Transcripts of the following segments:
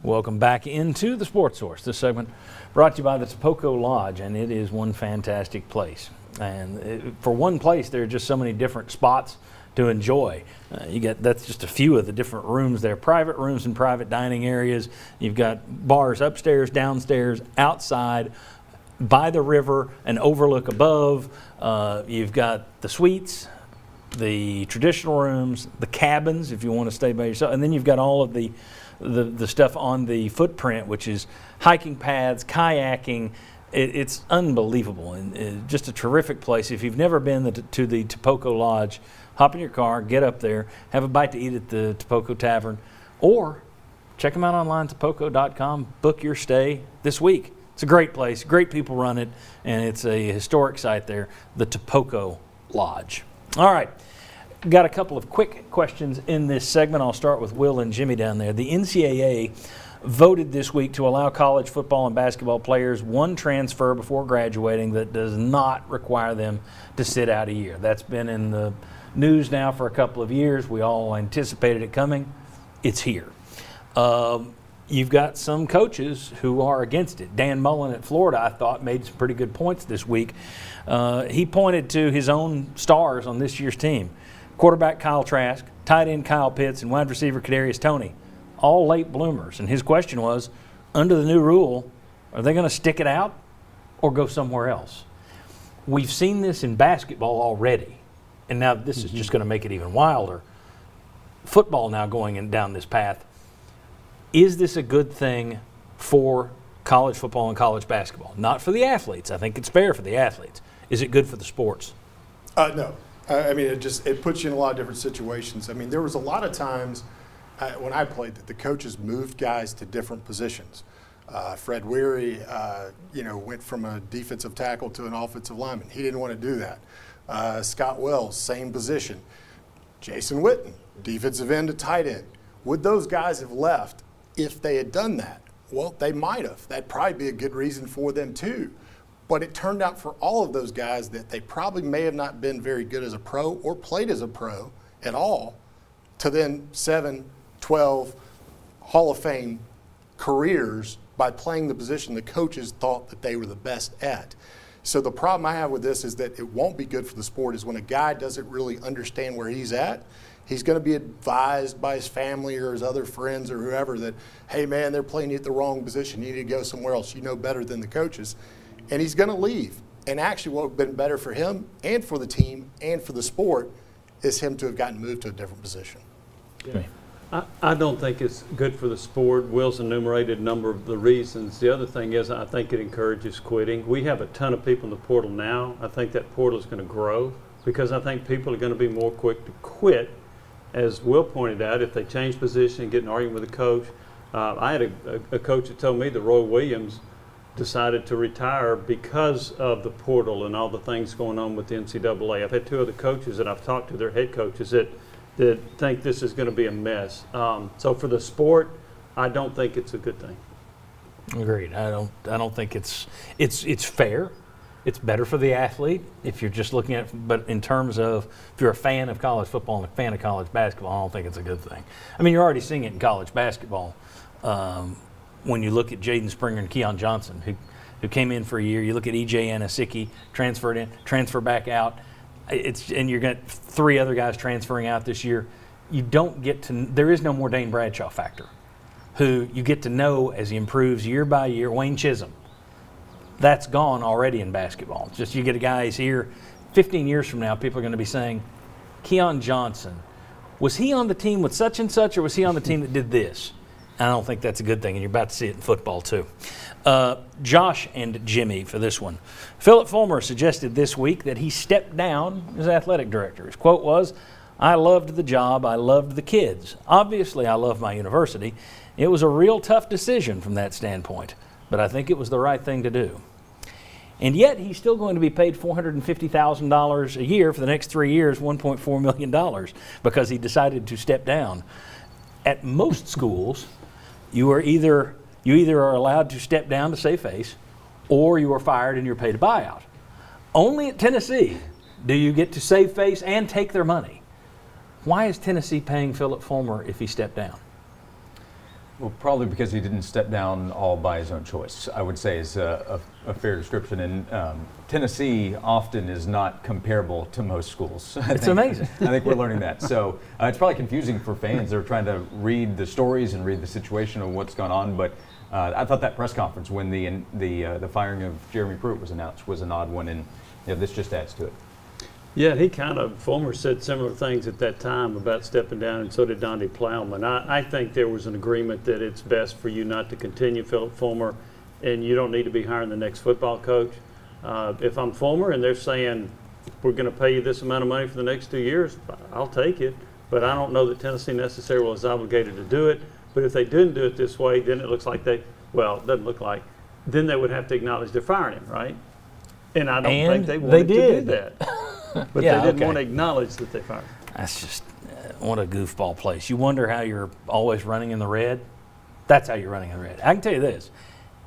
Welcome back into the Sports Source. This segment brought to you by the Tapoco Lodge, and it is one fantastic place. And for one place, there are just so many different spots to enjoy. That's just a few of the different rooms there. Private rooms and private dining areas. You've got bars upstairs, downstairs, outside, by the river, an overlook above. You've got the suites, the traditional rooms, the cabins if you want to stay by yourself, and then you've got all of the stuff on the footprint, which is hiking paths, kayaking. It's unbelievable and just a terrific place. If you've never been to the Tapoco Lodge, hop in your car, get up there, have a bite to eat at the Tapoco Tavern, or check them out online, tapoco.com, book your stay this week. It's a great place, great people run it, and it's a historic site there, the Tapoco Lodge. All right. Got a couple of quick questions in this segment. I'll start with Will and Jimmy down there. The NCAA voted this week to allow college football and basketball players one transfer before graduating that does not require them to sit out a year. That's been in the news now for a couple of years. We all anticipated it coming. It's here. You've got some coaches who are against it. Dan Mullen at Florida, I thought, made some pretty good points this week. He pointed to his own stars on this year's team. Quarterback Kyle Trask, tight end Kyle Pitts, and wide receiver Kadarius Toney, all late bloomers. And his question was, under the new rule, are they going to stick it out or go somewhere else? We've seen this in basketball already, and now this is just going to make it even wilder. Football now going down this path. Is this a good thing for college football and college basketball? Not for the athletes. I think it's fair for the athletes. Is it good for the sports? No. I mean, it puts you in a lot of different situations. I mean, there was a lot of times when I played that the coaches moved guys to different positions. Fred Weary, went from a defensive tackle to an offensive lineman. He didn't want to do that. Scott Wells, same position. Jason Witten, defensive end to tight end. Would those guys have left if they had done that? Well, they might have. That'd probably be a good reason for them too. But it turned out for all of those guys that they probably may have not been very good as a pro or played as a pro at all to then 7, 12 Hall of Fame careers by playing the position the coaches thought that they were the best at. So the problem I have with this is that it won't be good for the sport is when a guy doesn't really understand where he's at. He's going to be advised by his family or his other friends or whoever that, hey, man, they're playing you at the wrong position. You need to go somewhere else. You know better than the coaches. And he's going to leave. And actually what would have been better for him and for the team and for the sport is him to have gotten moved to a different position. Yeah. I don't think it's good for the sport. Will's enumerated a number of the reasons. The other thing is I think it encourages quitting. We have a ton of people in the portal now. I think that portal is going to grow because I think people are going to be more quick to quit. As Will pointed out, if they change position and get in an argument with a coach. I had a coach that told me that Roy Williams decided to retire because of the portal and all the things going on with the NCAA. I've had two other coaches that I've talked to, their head coaches, that think this is going to be a mess. So for the sport, I don't think it's a good thing. Agreed. I don't think it's fair. It's better for the athlete if you're just looking at it, but in terms of if you're a fan of college football and a fan of college basketball, I don't think it's a good thing. I mean, you're already seeing it in college basketball. When you look at Jaden Springer and Keon Johnson, who came in for a year, you look at E.J. Anasicki, transferred in, transfer back out, and you're got 3 other guys transferring out this year. You don't get to, there is no more Dane Bradshaw factor, who you get to know as he improves year by year. Wayne Chisholm, that's gone already in basketball. It's just you get a guy who's here, 15 years from now, people are going to be saying, Keon Johnson, was he on the team with such and such, or was he on the team that did this? I don't think that's a good thing, and you're about to see it in football too. Josh and Jimmy for this one. Phillip Fulmer suggested this week that he stepped down as athletic director. His quote was, "I loved the job, I loved the kids. Obviously, I love my university. It was a real tough decision from that standpoint, but I think it was the right thing to do." And yet he's still going to be paid $450,000 a year for the next 3 years, $1.4 million, because he decided to step down. At most schools, you either are allowed to step down to save face, or you are fired and you're paid a buyout. Only at Tennessee do you get to save face and take their money. Why is Tennessee paying Phillip Fulmer if he stepped down? Well, probably because he didn't step down all by his own choice, I would say is a fair description. And Tennessee often is not comparable to most schools. It's amazing. I think we're learning that. So it's probably confusing for fans. They're trying to read the stories and read the situation of what's gone on. But I thought that press conference when the firing of Jeremy Pruitt was announced was an odd one, and this just adds to it. Yeah, Fulmer said similar things at that time about stepping down, and so did Donde Plowman. I think there was an agreement that it's best for you not to continue Phillip Fulmer, and you don't need to be hiring the next football coach. If I'm Fulmer and they're saying, we're going to pay you this amount of money for the next 2 years, I'll take it. But I don't know that Tennessee necessarily was obligated to do it. But if they didn't do it this way, then it looks like it doesn't look like, then they would have to acknowledge they're firing him, right? And I don't think they wanted to do that. But Yeah, they didn't okay. want to acknowledge that they fired him. That's just, what a goofball place. You wonder how you're always running in the red. That's how you're running in the red. I can tell you this.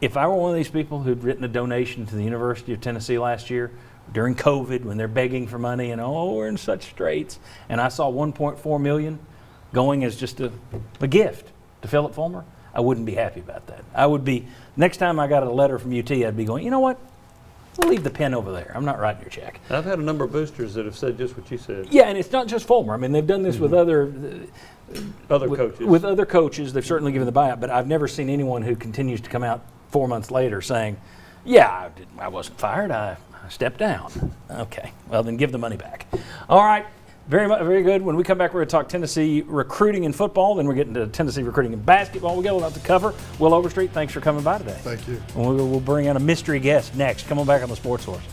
If I were one of these people who'd written a donation to the University of Tennessee last year during COVID when they're begging for money and, we're in such straits, and I saw $1.4 million going as just a gift to Phillip Fulmer, I wouldn't be happy about that. I would be, next time I got a letter from UT, I'd be going, you know what? We'll leave the pen over there. I'm not writing your check. I've had a number of boosters that have said just what you said. Yeah, and it's not just Fulmer. I mean, they've done this with other Coaches. With other coaches, they've certainly given the buyout, but I've never seen anyone who continues to come out 4 months later saying, yeah, I wasn't fired. I stepped down. Okay, well, then give the money back. All right, very good. When we come back, we're going to talk Tennessee recruiting in football. Then we're getting to Tennessee recruiting in basketball. We got a lot to cover. Will Overstreet, thanks for coming by today. Thank you. And we'll bring in a mystery guest next. Come on back on the Sports Source.